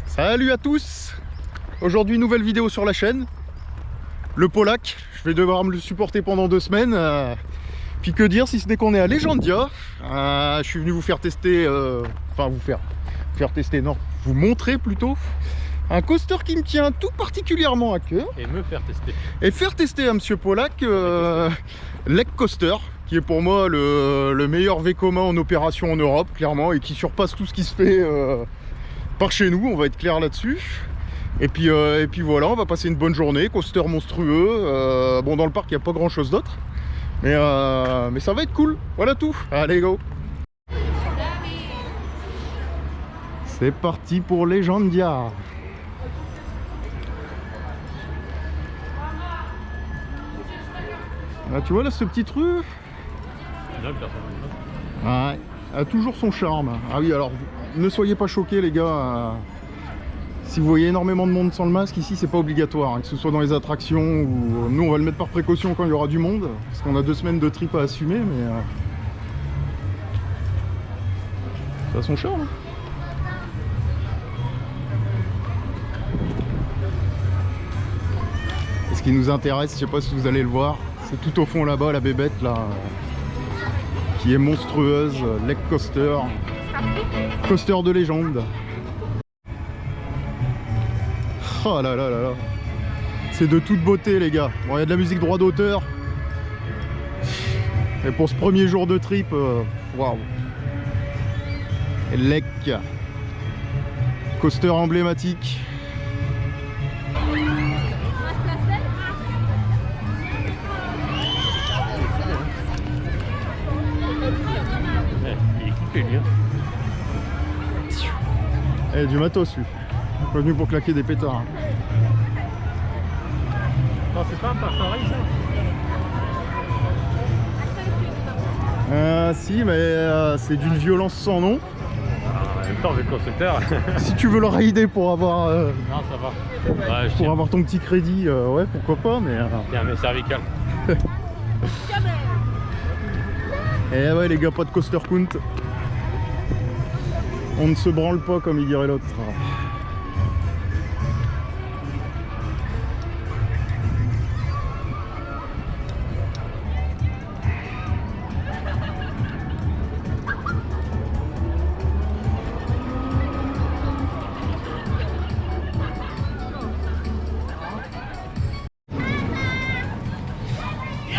Salut à tous. Aujourd'hui nouvelle vidéo sur la chaîne. Le Polac, je vais devoir me le supporter pendant 2 semaines. Puis que dire si ce n'est qu'on est à Legendia. Je suis venu vous faire tester, enfin vous faire tester, non, vous montrer plutôt un coaster qui me tient tout particulièrement à cœur. Et me faire tester. Et faire tester à Monsieur Polac Lake Coaster, qui est pour moi le meilleur Vekoma en opération en Europe, clairement, et qui surpasse tout ce qui se fait par chez nous, on va être clair là-dessus. Et puis voilà, on va passer une bonne journée, coaster monstrueux. Bon, dans le parc, il n'y a pas grand-chose d'autre. Mais ça va être cool, voilà tout. Allez, go. C'est parti pour Legendia. Ah, tu vois là ce petit truc, ouais, a toujours son charme. Ah oui, alors ne soyez pas choqués les gars, si vous voyez énormément de monde sans le masque ici, c'est pas obligatoire, hein, que ce soit dans les attractions ou nous on va le mettre par précaution quand il y aura du monde, parce qu'on a 2 semaines de trip à assumer, mais ça a son charme. Et ce qui nous intéresse, je sais pas si vous allez le voir, c'est tout au fond là-bas, la bébête là, qui est monstrueuse, Lake Coaster, coaster de légende. Oh là là là là, c'est de toute beauté les gars. Bon, il y a de la musique droit d'auteur. Et pour ce premier jour de trip, waouh. Lake coaster emblématique. Eh, du matos lui. Pas venu pour claquer des pétards. Non, c'est pas un pareil ça. Si, mais c'est d'une violence sans nom. En même temps, avec le constructeur. Si tu veux le raider pour avoir non, ça va. Ouais, pour avoir ton petit crédit, ouais, pourquoi pas, mais tiens, mes cervicales. Eh ouais les gars, pas de coaster count. On ne se branle pas comme il dirait l'autre.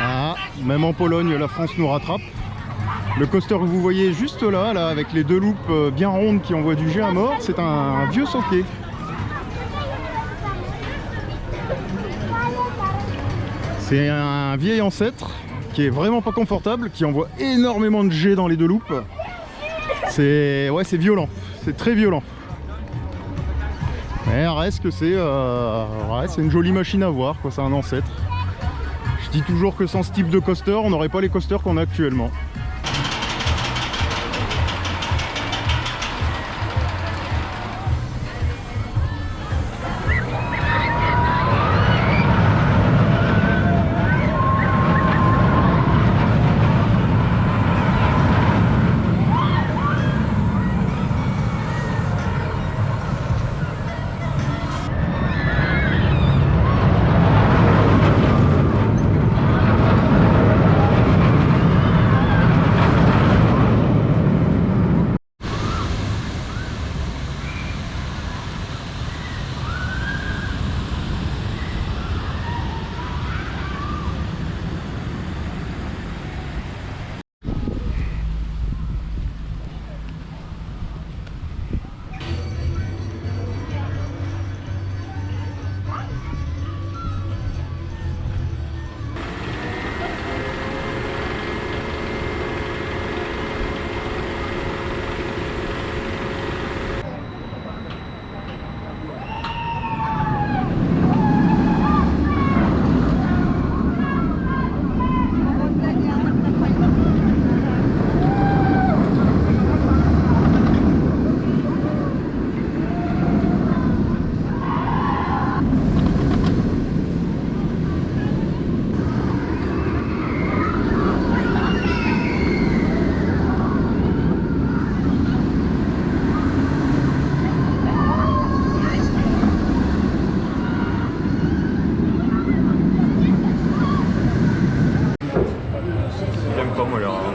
Ah, même en Pologne, la France nous rattrape. Le coaster que vous voyez juste là, avec les 2 loupes bien rondes qui envoient du jet à mort, c'est un vieux socket. C'est un vieil ancêtre qui est vraiment pas confortable, qui envoie énormément de jet dans les 2 loupes. C'est violent, c'est très violent. Mais reste que c'est une jolie machine à voir, quoi. C'est un ancêtre. Je dis toujours que sans ce type de coaster, on n'aurait pas les coasters qu'on a actuellement.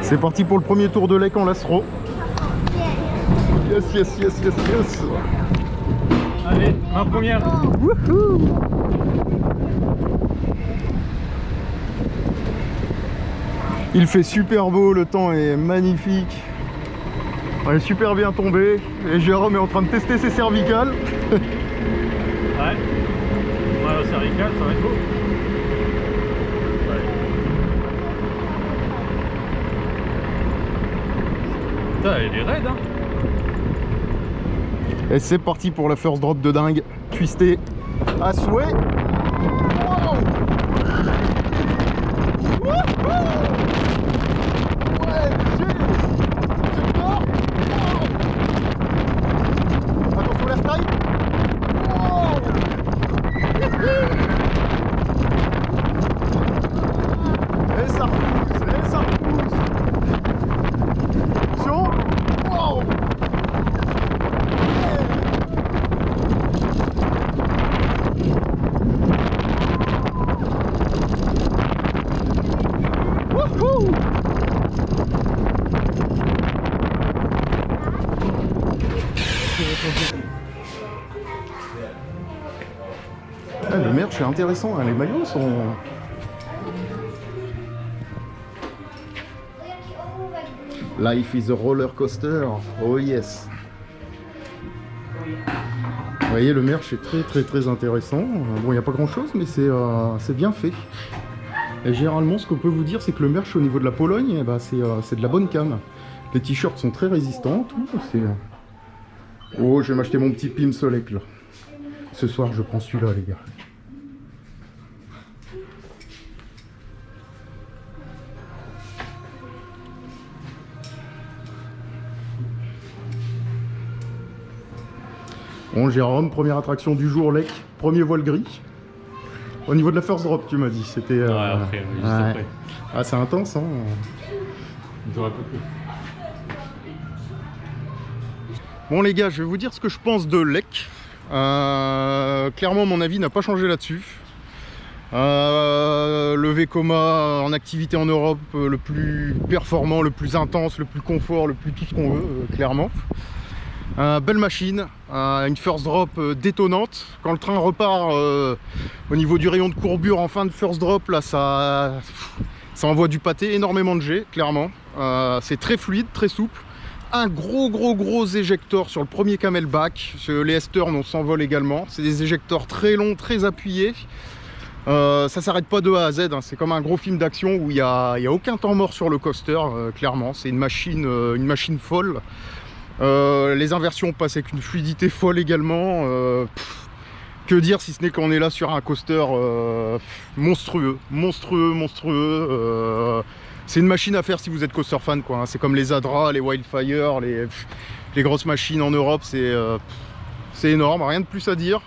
C'est parti pour le premier tour de Lek en Lastro. Yes, yes, yes, yes, yes. Allez, ma première. Wouhou. Il fait super beau, le temps est magnifique. On est super bien tombé. Et Jérôme est en train de tester ses cervicales. Ouais. Ouais, au cervical, ça va être beau. Ouais. Putain, il est raide, hein. Et c'est parti pour la first drop de dingue. Twisté à souhait. Wow. Ouais, c'est fort. Wow. Attention l'airtime. Wow. Et ça repousse, et ça repousse. Attention. Wow. Wouhou. Ah, le merch est intéressant, hein. Les maillots sont... Life is a roller coaster, oh yes. Vous voyez, le merch est très intéressant. Bon, il n'y a pas grand chose, mais c'est bien fait. Et généralement, ce qu'on peut vous dire, c'est que le merch au niveau de la Pologne, eh ben, c'est de la bonne cam. Les t-shirts sont très résistants, tout. Oh, je vais m'acheter mon petit Pim Solek là. Ce soir, je prends celui-là, les gars. Bon, Jérôme, première attraction du jour, Lek, premier voile gris. Au niveau de la first drop, tu m'as dit, c'était... Ouais, après, juste après. Ah, c'est intense, hein. J'aurais pas pu. Bon, les gars, je vais vous dire ce que je pense de Lek. Clairement, mon avis n'a pas changé là-dessus. Le Vekoma en activité en Europe, le plus performant, le plus intense, le plus confort, le plus tout ce qu'on veut, clairement. Belle machine, une first drop détonnante. Quand le train repart au niveau du rayon de courbure en fin de first drop, là ça envoie du pâté, énormément de jet, clairement. C'est très fluide, très souple. Un gros éjecteur sur le premier camelback. Les S-turn, on s'envole également. C'est des éjecteurs très longs, très appuyés. Ça s'arrête pas de A à Z, hein. C'est comme un gros film d'action où il y a aucun temps mort sur le coaster, clairement. C'est une machine folle. Les inversions passent avec une fluidité folle également. Que dire si ce n'est qu'on est là sur un coaster monstrueux. C'est une machine à faire si vous êtes coaster fan, quoi, hein. C'est comme les Adra, les Wildfire, les grosses machines en Europe, c'est énorme, rien de plus à dire.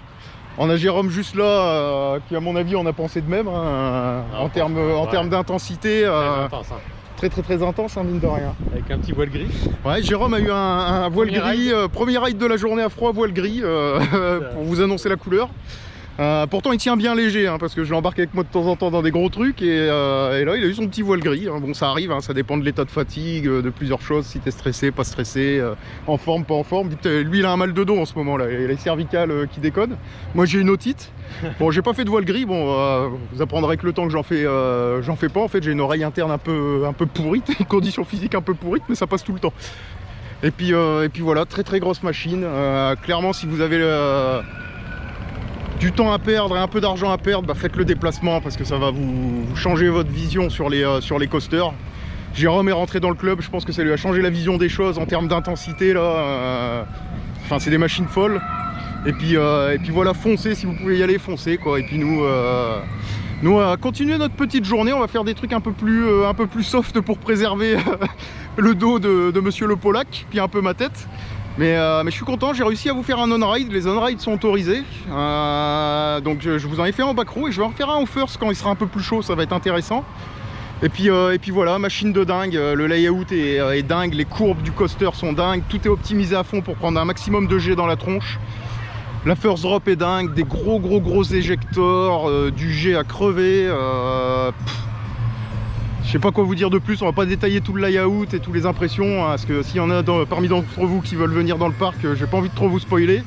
On a Jérôme juste là, qui à mon avis en a pensé de même, hein, en termes d'intensité. Très intense, hein, mine de rien. Avec un petit voile gris. Ouais, Jérôme a eu un voile gris, premier ride de la journée à froid, voile gris, pour vous annoncer la couleur. Pourtant il tient bien léger, hein, parce que je l'embarque avec moi de temps en temps dans des gros trucs, et là il a eu son petit voile gris, hein. Bon, ça arrive, hein, ça dépend de l'état de fatigue, de plusieurs choses, si t'es stressé, pas stressé, en forme, pas en forme. Lui il a un mal de dos en ce moment là, il a les cervicales qui déconnent. Moi j'ai une otite. Bon, j'ai pas fait de voile gris, bon, vous apprendrez que le temps que j'en fais pas. En fait, j'ai une oreille interne un peu pourrite, une condition physique un peu pourrite, mais ça passe tout le temps. Et puis voilà, très grosse machine. Clairement, si vous avez du temps à perdre et un peu d'argent à perdre, bah, faites le déplacement parce que ça va vous changer votre vision sur les coasters. Jérôme est rentré dans le club, je pense que ça lui a changé la vision des choses en termes d'intensité là. Enfin, c'est des machines folles. Et puis voilà, foncez si vous pouvez y aller, foncez quoi. Et puis nous on va continuer notre petite journée, on va faire des trucs un peu plus soft pour préserver le dos de monsieur le Polac, puis un peu ma tête. Mais je suis content, j'ai réussi à vous faire un on-ride, les on-rides sont autorisés. Donc je vous en ai fait un en backroom et je vais en faire un au first quand il sera un peu plus chaud, ça va être intéressant. Et puis voilà, machine de dingue, le layout est dingue, les courbes du coaster sont dingues, tout est optimisé à fond pour prendre un maximum de jet dans la tronche. La first drop est dingue, des gros éjecteurs, du jet à crever. Je sais pas quoi vous dire de plus, on va pas détailler tout le layout et toutes les impressions, hein, parce que s'il y en a parmi d'entre vous qui veulent venir dans le parc, j'ai pas envie de trop vous spoiler.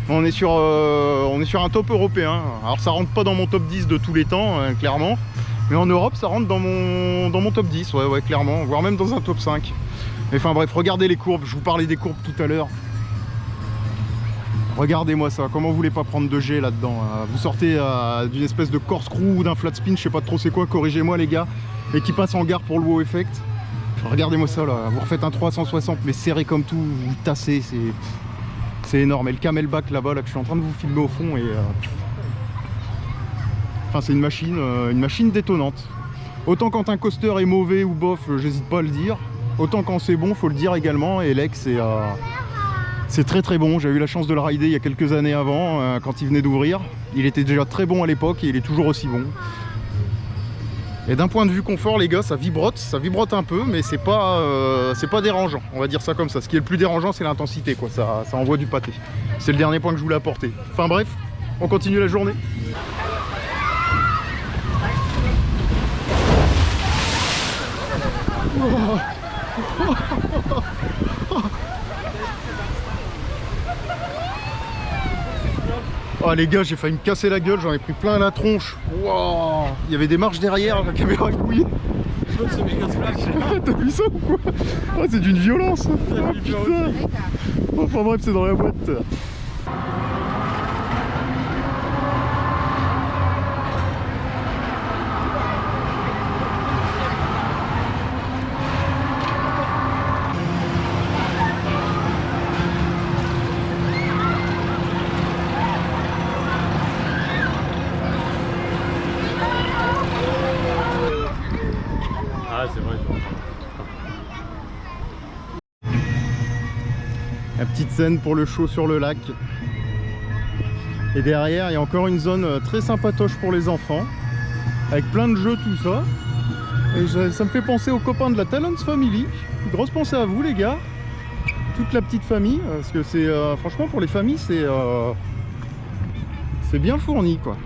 On est sur un top européen. Alors ça rentre pas dans mon top 10 de tous les temps, clairement. Mais en Europe, ça rentre dans mon top 10, ouais, clairement. Voire même dans un top 5. Mais enfin bref, regardez les courbes. Je vous parlais des courbes tout à l'heure. Regardez-moi ça. Comment vous voulez pas prendre de G là-dedans? Vous sortez d'une espèce de corkscrew ou d'un flat spin, je sais pas trop c'est quoi, corrigez-moi les gars. Et qui passe en gare pour le wow effect. Regardez-moi ça là. Vous refaites un 360 mais serré comme tout. Vous tassez, c'est énorme. Et le camelback là-bas, là, que je suis en train de vous filmer au fond, et enfin c'est une machine détonnante. Autant quand un coaster est mauvais ou bof, j'hésite pas à le dire. Autant quand c'est bon, faut le dire également. Et Lek, c'est très très bon. J'ai eu la chance de le rider il y a quelques années avant, quand il venait d'ouvrir. Il était déjà très bon à l'époque et il est toujours aussi bon. Et d'un point de vue confort, les gars, ça vibrote un peu, mais c'est pas dérangeant, on va dire ça comme ça. Ce qui est le plus dérangeant, c'est l'intensité, quoi. Ça envoie du pâté. C'est le dernier point que je voulais apporter. Enfin bref, on continue la journée. Oh les gars, j'ai failli me casser la gueule, j'en ai pris plein la tronche. Wow. Il y avait des marches derrière, la caméra est couillée. C'est méga splash. T'as vu ça ou quoi? Ah, c'est d'une violence. Oh, putain. Enfin bref, c'est dans la boîte. Ah, c'est vrai. La petite scène pour le show sur le lac. Et derrière, il y a encore une zone très sympatoche pour les enfants, avec plein de jeux, tout ça. Et ça me fait penser aux copains de la Talons Family. Grosse pensée à vous les gars, toute la petite famille, parce que c'est franchement pour les familles c'est bien fourni quoi.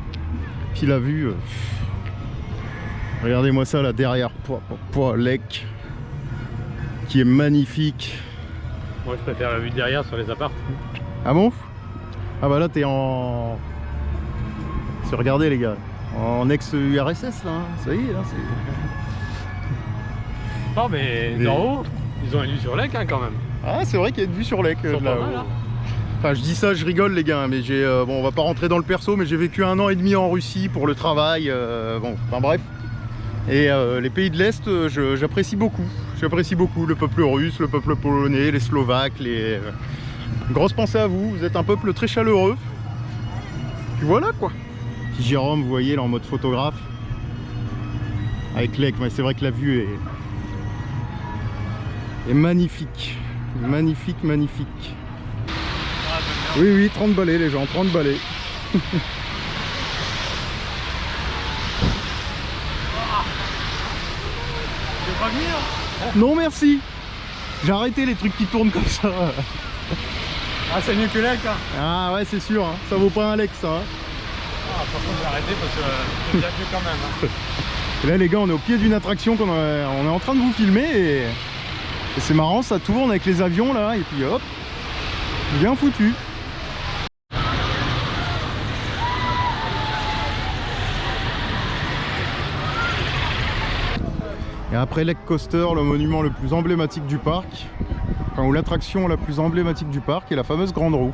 Puis la vue, regardez-moi ça là derrière, Lek, qui est magnifique. Moi je préfère la vue derrière sur les apparts. Ah bon? Ah bah là t'es en... Regardez les gars, en ex-URSS là, ça y est là, c'est... Non mais d'en haut, ils ont une vue sur Lek hein, quand même. Ah c'est vrai qu'il y a une vue sur Lek là-haut. Enfin je dis ça, je rigole les gars, mais j'ai... bon on va pas rentrer dans le perso, mais j'ai vécu 1 an et demi en Russie pour le travail, bon, enfin bref. Et les pays de l'Est, j'apprécie beaucoup. J'apprécie beaucoup le peuple russe, le peuple polonais, les Slovaques, les... Grosse pensée à vous, vous êtes un peuple très chaleureux. Puis voilà quoi. Puis Jérôme, vous voyez là en mode photographe. Avec Lek, c'est vrai que la vue est magnifique. Magnifique, magnifique. Oui, oui, 30 balais les gens, 30 balais. Tu veux pas venir? Non merci. J'ai arrêté les trucs qui tournent comme ça. Ah c'est mieux que Lek hein. Ah ouais c'est sûr, hein. Ça vaut pas un Lek ça. Hein. Ah par contre j'ai arrêté parce que c'est bien mieux quand même hein. Et là les gars on est au pied d'une attraction on est en train de vous filmer et c'est marrant, ça tourne avec les avions là et puis hop, bien foutu. Et après Lek Coaster, le monument le plus emblématique du parc, enfin, ou l'attraction la plus emblématique du parc est la fameuse grande roue.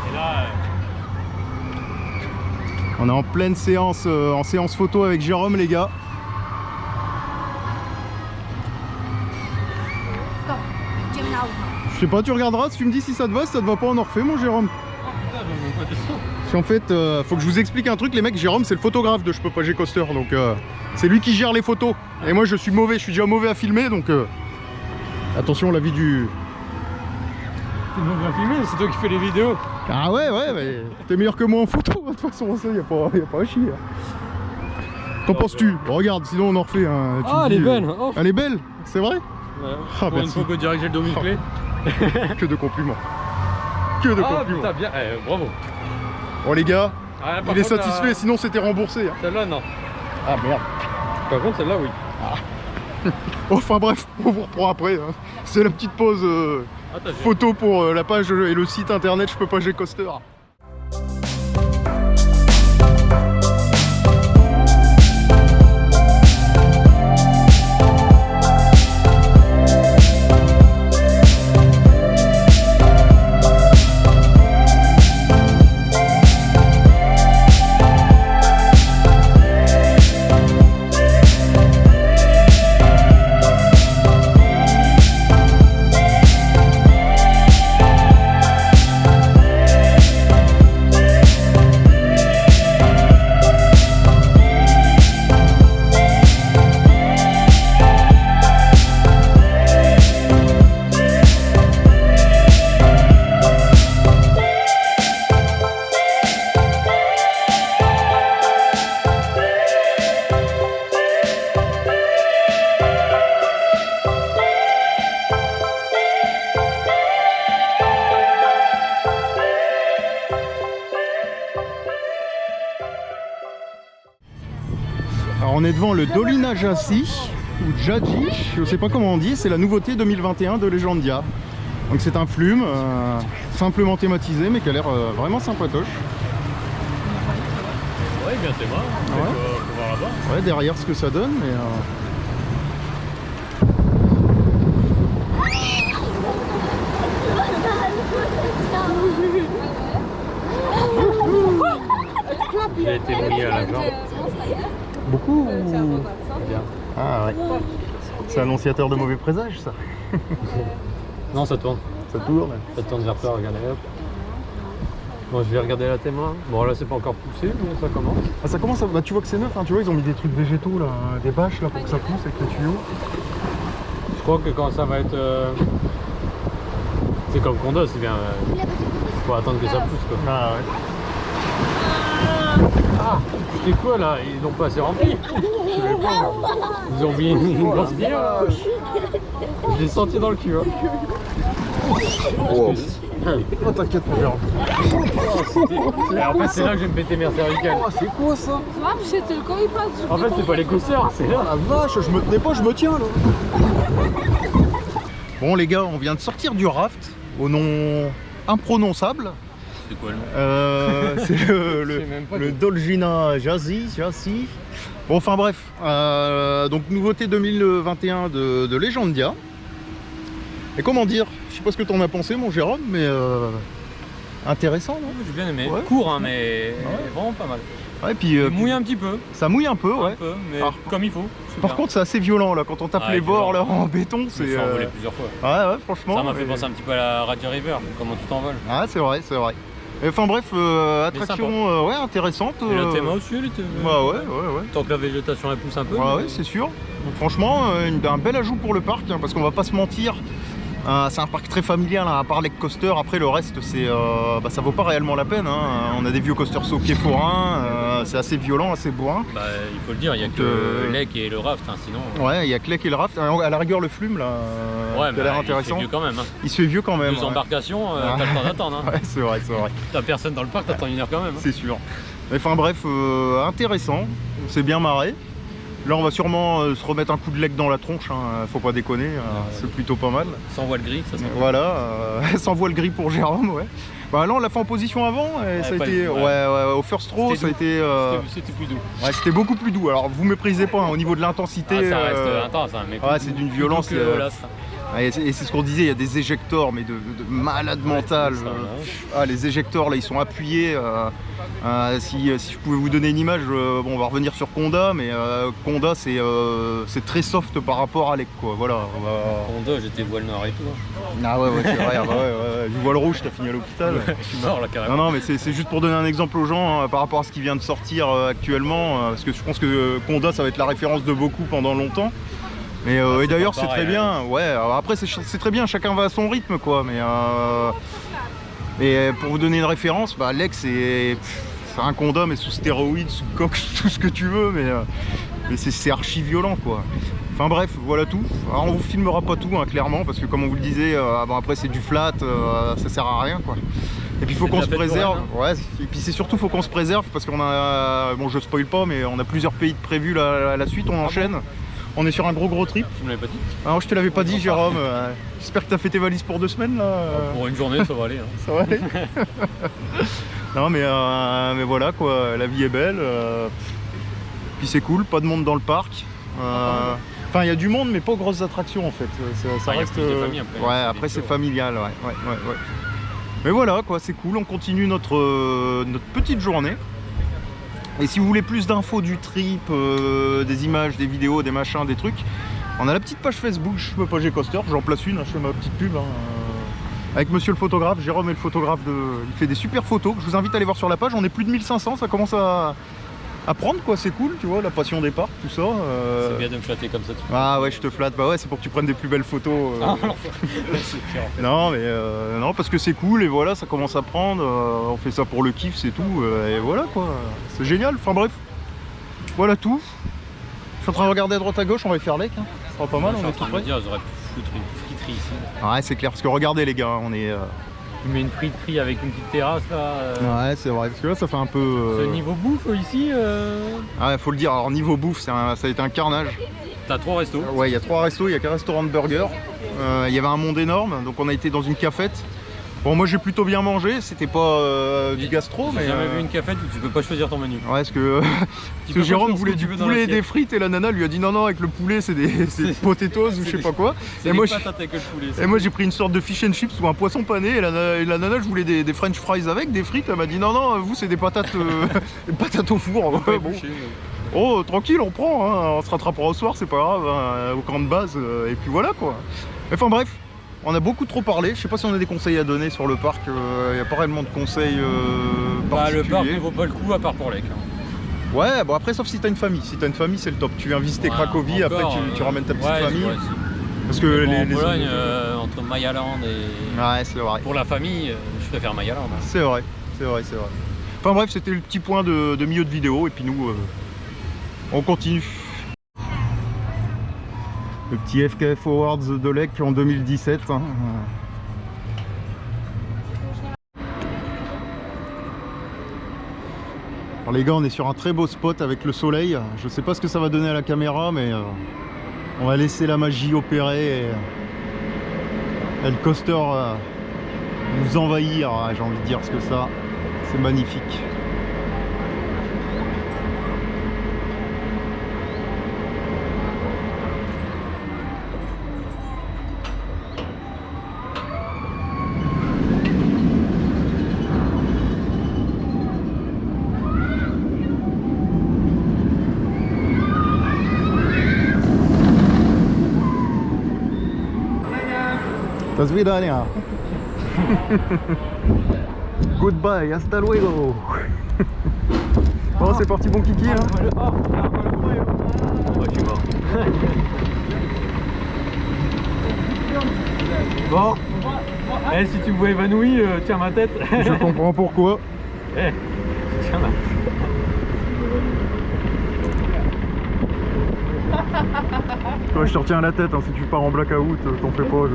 Et là on est en pleine séance, en séance photo avec Jérôme les gars. Je sais pas, tu regarderas, si tu me dis si ça te va pas, on en refait mon Jérôme. oh putain je veux pas descendre. Si en fait, faut que je vous explique un truc les mecs, Jérôme c'est le photographe de Je peux pas G Coaster, donc c'est lui qui gère les photos. Et moi je suis mauvais, je suis déjà mauvais à filmer, donc attention la vie du... Tu nous bien filmé, c'est toi qui fais les vidéos. Ah ouais, mais t'es meilleur que moi en photo, de toute façon, ça y a pas à chier. Qu'en penses-tu? Regarde, sinon on en refait un. Ah elle est belle oh. Elle est belle, c'est vrai? Ouais. Ah, Pour une fois qu'on dirait que j'ai le dos musclé. Que de compliments. Que de compliments. Putain bien, bravo. Bon les gars, Ah, il est satisfait, sinon c'était remboursé. Hein. Celle-là non. Ah merde. Par contre, celle-là, oui. Enfin bref, on vous reprend après. Hein. C'est la petite pause photo pour la page et le site internet Je peux pas G-Coaster. Alors on est devant le Dolina Jassi ou Jaji, je sais pas comment on dit, c'est la nouveauté 2021 de Legendia. Donc c'est un flume simplement thématisé mais qui a l'air vraiment sympatoche. Ouais, bien t'es moi, faut voir là-bas. Ouais, derrière ce que ça donne, mais J'ai été mouillé à la jambe. beaucoup. Bien. Ah ouais. C'est annonciateur de mauvais présages ça. Non, ça tourne. Ça tourne. Ça tourne vers toi, regardez, hop. Bon, je vais regarder la témoin. Bon, là, c'est pas encore poussé, mais ça commence. Ah, ça commence à... Bah, tu vois que c'est neuf, hein. Tu vois, ils ont mis des trucs végétaux, là, des bâches là, pour que ça pousse avec les tuyaux. Je crois que quand ça va être... C'est comme Condos, c'est bien... Faut attendre que ça pousse, quoi. Ah ouais. Ah, c'était quoi, là? Ils l'ont pas assez rempli. Je savais pas. Ils ont mis une grosse bière. Je l'ai senti dans le cul, hein. Oh, oh t'inquiète, mon gars. En fait, c'est là que je vais me péter mes cervicales. Oh, c'est quoi ça? En fait, c'est pas les coasters, c'est là. La vache, je me tenais pas, je me tiens là. Bon les gars, on vient de sortir du raft au nom imprononçable. C'est quoi le nom? C'est le Dolina Jassi. Bon enfin bref, donc nouveauté 2021 de Legendia. Et comment dire, je sais pas ce que t'en as pensé mon Jérôme, mais intéressant non? J'ai bien aimé, Ouais. court hein, mais vraiment pas mal. Ouais, puis Il mouille un petit peu, ça mouille un peu, ouais. un peu, mais Par- comme il faut. Par contre c'est assez violent là, quand on tape Ah, les bords là violent. en béton, je me c'est... suis envolé plusieurs fois. Ouais, franchement. Ça m'a fait mais- penser un petit peu à la Radio River, comment tu t'envoles. Ah c'est vrai. Enfin bref, attraction ouais, intéressante. Et la théma aussi, elle était... Bah ouais. Tant que la végétation elle pousse un peu. Ouais, c'est sûr. Donc, franchement, un bel ajout pour le parc, hein, parce qu'on va pas se mentir. C'est un parc très familial, hein, à part Lake Coaster. Après le reste, c'est, ça vaut pas réellement la peine. Hein. On a des vieux coasters sauqués forains, c'est assez violent, assez bourrin. Bah il faut le dire, il y a que Donc, Lake et le raft, hein, sinon... Ouais, il y a que Lake et le raft. À la rigueur, le flume là, Ouais, qui a l'air mais intéressant. il fait vieux quand même. Hein. Il se fait vieux quand même. Deux ouais. embarcations, t'as le temps d'attendre. Hein. Ouais, c'est vrai. T'as personne dans le parc, t'attends une heure quand même. Hein. C'est sûr. Enfin bref, intéressant. On s'est bien marré. Là, on va sûrement se remettre un coup de lek dans la tronche, hein, faut pas déconner, c'est plutôt pas mal. Sans voile gris, ça serait... Voilà, sans voile gris pour Jérôme, ouais. Bah là, on l'a fait en position avant, et ça a pas été, le- ouais, au first row, ça a été, C'était plus doux. ouais, c'était beaucoup plus doux. Alors, vous méprisez pas, hein, au niveau de l'intensité. Ah, ça reste intense, hein, mais ouais, c'est d'une violence. plus doux que Olas. Et c'est ce qu'on disait, il y a des éjecteurs, mais de malade mental. c'est ça, Ah, les éjecteurs, là, ils sont appuyés. Si je pouvais vous donner une image, bon, on va revenir sur Conda, mais Conda, c'est très soft par rapport à Lek, quoi. Voilà. Honda, j'étais voile noir et tout. Hein. Ah ouais, c'est vrai. Du voile rouge, t'as fini à l'hôpital. Je suis mort là carrément. Non, mais c'est juste pour donner un exemple aux gens hein, par rapport à ce qui vient de sortir actuellement, parce que je pense que Conda, ça va être la référence de beaucoup pendant longtemps. Mais, et d'ailleurs, pas c'est très pareil, bien. Ouais, alors après, c'est très bien, chacun va à son rythme, quoi. Mais pour vous donner une référence, bah, Lek, c'est un Conda, mais sous stéroïdes, sous coque, tout ce que tu veux, mais c'est archi violent, quoi. Enfin bref, voilà tout. Alors, on vous filmera pas tout, hein, clairement, parce que comme on vous le disait, bon, après c'est du flat, ça sert à rien, quoi. Et puis il faut qu'on se la fête préserve. foraine, Ouais, et puis c'est surtout faut qu'on se préserve parce qu'on a, bon je spoil pas, mais on a plusieurs pays de prévus là, à la suite, on enchaîne. On est sur un gros trip. Tu me l'avais pas dit? Alors je te l'avais pas dit Jérôme, j'espère que t'as fait tes valises pour 2 semaines là. Pour une journée, ça va aller. Hein. Ça va aller. Non mais voilà quoi, la vie est belle. Puis c'est cool, pas de monde dans le parc. Enfin il y a du monde mais pas grosses attractions en fait. Ça y a reste. plus de famille après, Ouais, c'est après des c'est shows. familial, ouais. Mais voilà quoi, c'est cool, on continue notre petite journée. Et si vous voulez plus d'infos du trip, des images, des vidéos, des machins, des trucs, on a la petite page Facebook, je me Pogé Coaster, j'en place une, je fais ma petite pub. Avec monsieur le photographe, Jérôme est le photographe, il fait des super photos, je vous invite à aller voir sur la page, on est plus de 1500, ça commence à prendre quoi, c'est cool, tu vois, la passion des parcs, tout ça. C'est bien de me flatter comme ça. Ah ouais, je te flatte, bah ouais, c'est pour que tu prennes des plus belles photos. C'est pire, en fait. Non mais non parce que c'est cool et voilà ça commence à prendre, on fait ça pour le kiff c'est tout et voilà quoi, c'est génial, enfin bref, voilà tout. Je suis en train de regarder à droite à gauche, on va y faire l'ec, hein. Ça sera pas mal, Je suis on en est train tout de me près. dire, j'aurais pu foutre une friterie ici. Ouais c'est clair parce que regardez les gars, on est... Tu mets une friterie avec une petite terrasse là. Ouais c'est vrai, parce que là ça fait un peu... Ce niveau bouffe ici, Ouais faut le dire, alors niveau bouffe ça a été un carnage. t'as 3 restos. Ouais il y a 3 restos, il y a qu'un restaurant de burgers, il y avait un monde énorme donc on a été dans une cafette. Bon moi j'ai plutôt bien mangé, c'était pas du gastro mais... J'ai jamais vu une cafette où tu peux pas choisir ton menu. Ouais, parce que, peux pas Jérôme faire ce voulait que du tu veux dans poulet et l'assiette. des frites et la nana lui a dit non avec le poulet c'est des potatoes ou je sais pas quoi. C'est Et des moi, patates avec le poulet. et moi j'ai pris une sorte de fish and chips ou un poisson pané et la nana je voulais des french fries avec, des frites, elle m'a dit non vous c'est des patates, des patates au four. Ouais, bon. Oh tranquille on prend, hein, on se rattrapera au soir c'est pas grave, hein, au camp de base et puis voilà quoi. Enfin bref. On a beaucoup trop parlé, je sais pas si on a des conseils à donner sur le parc, il n'y a pas réellement de conseils Bah, le parc particuliers. ne vaut pas le coup à part pour l'ec. Ouais, bon après sauf si t'as une famille, si t'as une famille c'est le top, tu viens visiter Cracovie, après tu ramènes ta petite famille, parce que En les Pologne, entre Mayaland et... Ouais c'est vrai, Pour la famille, je préfère Mayaland. Hein. c'est vrai. Enfin bref c'était le petit point de milieu de vidéo et puis nous on continue. Le petit FKF Awards de l'EC en 2017. Hein. Alors les gars on est sur un très beau spot avec le soleil, je sais pas ce que ça va donner à la caméra mais on va laisser la magie opérer et le coaster nous envahir, j'ai envie de dire, parce que ça c'est magnifique. Do widzenia. Goodbye, hasta luego. Bon, c'est parti, bon kiki là. Bon, si tu me vois évanoui, tiens ma tête. Je comprends pourquoi. Tiens ma Toi, je te retiens la tête, hein, si tu pars en blackout, t'en fais pas.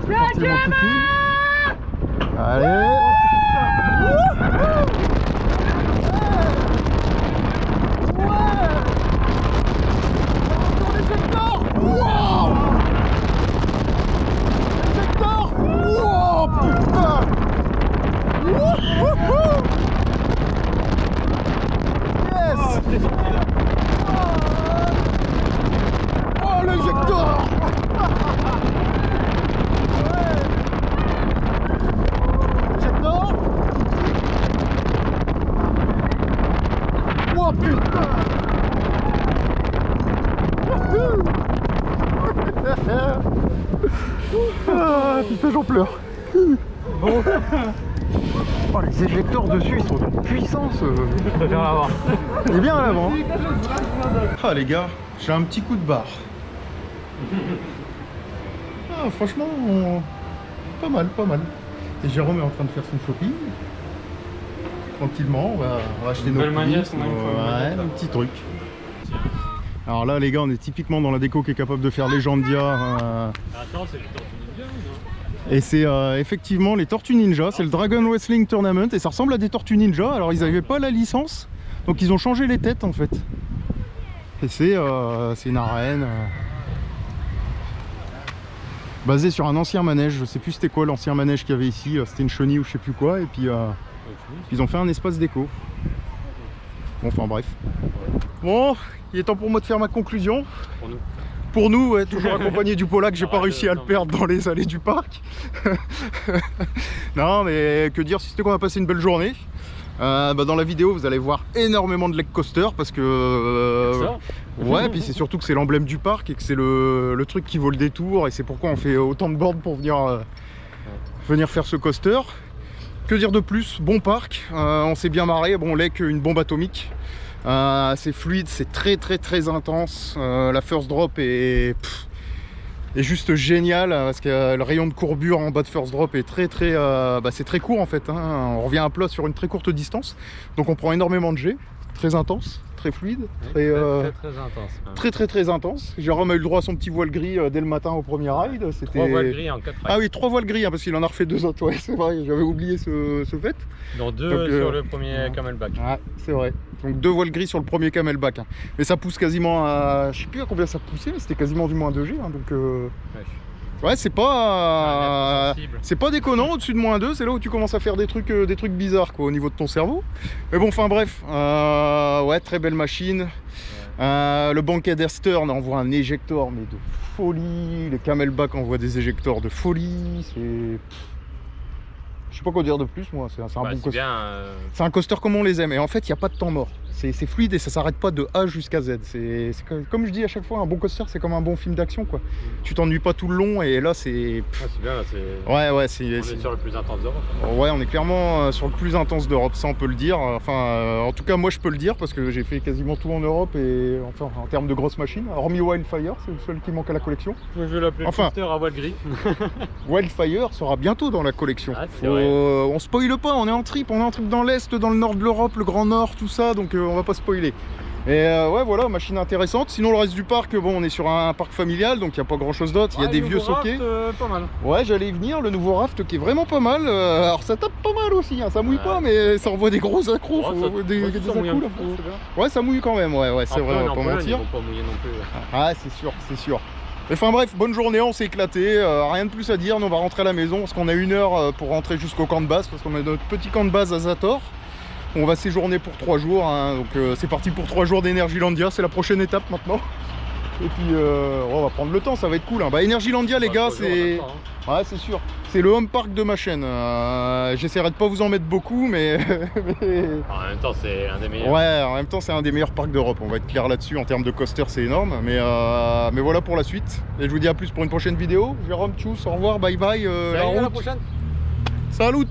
C'est parti, mon kiki. Allez. Oh l'éjecteur. L'éjecteur. Oh putain. Ah, putain j'en pleure. Bon, Oh les éjecteurs dessus ils sont d'une puissance. je préfère l'avoir. Il est bien à l'avant. Ah les gars, j'ai un petit coup de barre. Ah franchement, pas mal. Et Jérôme est en train de faire son shopping. Tranquillement, on va acheter nos belle plis, manière, c'est même ouais, un petit truc. Alors là les gars, on est typiquement dans la déco qui est capable de faire Legendia. Attends, c'est les Tortues Ninja ou non? Et c'est effectivement les Tortues Ninja, c'est le Dragon Wrestling Tournament et ça ressemble à des Tortues Ninja. Alors ils n'avaient pas la licence, donc ils ont changé les têtes en fait. Et c'est une arène basée sur un ancien manège. Je sais plus c'était quoi l'ancien manège qu'il y avait ici, c'était une chenille ou je sais plus quoi. Et puis ils ont fait un espace déco. Bon, enfin bref. Bon, il est temps pour moi de faire ma conclusion. Pour nous. Pour nous, ouais, toujours accompagné du Polak, j'ai pas réussi à le perdre dans les allées du parc. Non, mais que dire si c'était qu'on a passé une belle journée. Dans la vidéo, vous allez voir énormément de leg coaster parce que ouais, puis c'est surtout que c'est l'emblème du parc et que c'est le truc qui vaut le détour et c'est pourquoi on fait autant de boards pour venir faire ce coaster. Que dire de plus? Bon parc, on s'est bien marré. Bon, Lek, une bombe atomique. C'est fluide, c'est très intense. La first drop est juste génial parce que le rayon de courbure en bas de first drop est c'est très court en fait, hein. On revient à plat sur une très courte distance, donc on prend énormément de jets, très intense, très fluide, très intense. Très intense. Jérôme a eu le droit à son petit voile gris dès le matin au premier ride. 3 voiles gris en 4 rides. Ah oui, 3 voiles gris, hein, parce qu'il en a refait 2 autres, ouais, c'est vrai, j'avais oublié ce fait. Dont 2 sur le premier camelback. Ouais, c'est vrai. Donc 2 voiles gris sur le premier camelback. Hein. Mais ça pousse quasiment à... Je sais plus à combien ça poussait, mais c'était quasiment du moins 2G. Hein, donc ouais, c'est pas déconnant. Au-dessus de moins 2, c'est là où tu commences à faire des trucs bizarres quoi, au niveau de ton cerveau. Mais bon, enfin bref, ouais, très belle machine. Le banquet d'Estern envoie un éjecteur mais de folie. Les camelback envoient des éjecteurs de folie. C'est... Je sais pas quoi dire de plus, moi. C'est un bon coaster. C'est un coaster comme on les aime. Et en fait, il n'y a pas de temps mort. C'est fluide et ça s'arrête pas de A jusqu'à Z. C'est comme je dis à chaque fois, un bon coaster, c'est comme un bon film d'action, quoi. Tu t'ennuies pas tout le long et là, c'est... c'est bien, là, c'est... Ouais, on est sur le plus intense d'Europe. Ouais, on est clairement sur le plus intense d'Europe, ça on peut le dire. Enfin, en tout cas, moi je peux le dire parce que j'ai fait quasiment tout en Europe et enfin, en termes de grosses machines. Hormis Wildfire, c'est le seul qui manque à la collection. Moi, je vais l'appeler coaster à voile gris. Wildfire sera bientôt dans la collection. On spoile pas, on est en trip dans l'Est, dans le nord de l'Europe, le Grand Nord, tout ça, donc on va pas spoiler. Et ouais, voilà, machine intéressante. Sinon, le reste du parc, bon, on est sur un parc familial, donc il n'y a pas grand chose d'autre. Il y a des vieux sockets. Pas mal. Ouais, j'allais y venir, le nouveau raft qui est vraiment pas mal. Alors ça tape pas mal aussi, hein. Ça mouille pas, mais ça envoie des gros accros. Ouais, ça mouille quand même, ouais, c'est vrai, on va pas mentir. Ils vont pas mouiller non plus. Ah, c'est sûr. Enfin bref, bonne journée, on s'est éclaté, rien de plus à dire, nous on va rentrer à la maison parce qu'on a 1 heure pour rentrer jusqu'au camp de base, parce qu'on a notre petit camp de base à Zator. On va séjourner pour 3 jours, hein, donc c'est parti pour 3 jours d'Energylandia, c'est la prochaine étape maintenant. Et puis on va prendre le temps, ça va être cool. Hein. Bah Energylandia les gars, c'est... Ouais, c'est sûr. C'est le home park de ma chaîne. J'essaierai de pas vous en mettre beaucoup, mais... En même temps, c'est un des meilleurs. Ouais, en même temps, c'est un des meilleurs parcs d'Europe. On va être clair là-dessus. En termes de coaster, c'est énorme. Mais voilà pour la suite. Et je vous dis à plus pour une prochaine vidéo. Jérôme, tchuss, au revoir, bye bye. Salut, à la prochaine. Salut.